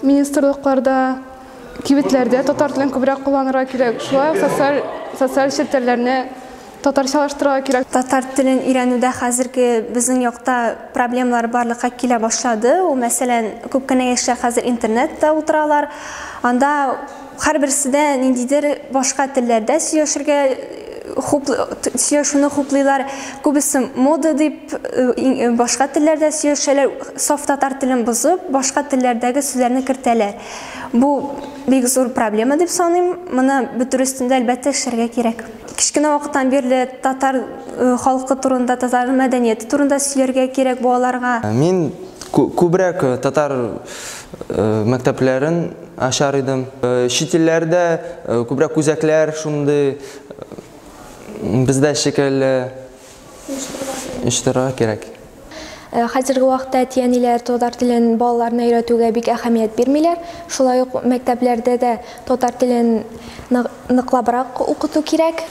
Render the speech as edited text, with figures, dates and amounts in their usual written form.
Министрлыкларда, кибетләрдә татар телен күбрәк кулланырга кирәк. Шулай ук социаль челтәрләрне татарчалаштырырга кирәк. Татар телен өйрәнүдә хәзерге безнең якта проблемалар барлыкка килә башлады. Ул мәсәлән, күп кенә яшьләр хәзер интернетта утыралар. Анда һәрберсендә ниндидер башка телләрдә сөйләшүне хуплыйлар. Күбесе мода дип башка телләрдә сөйләшәләр, саф татар телен бозып, башка телләрдәге сүзләрне кертәләр. Бу бик зур проблема дип саныйм. Моны бөтен өстендә әлбәттә эшләргә кирәк. Кичкенә вакыттан бирле татар халкы турында, татар мәдәнияте турында сөйләргә кирәк балаларга. Мин күбрәк татар мәктәпләрен ачар идем. Чит илләрдә күбрәк үзәкләр шундый бездә шикелле оештырырга кирәк. Хәзерге вакытта әти-әниләр татар телен балаларына өйрәтүгә бик әһәмият бирмиләр. Шулай ук мәктәпләрдә дә татар телен ныклабрак укыту кирәк.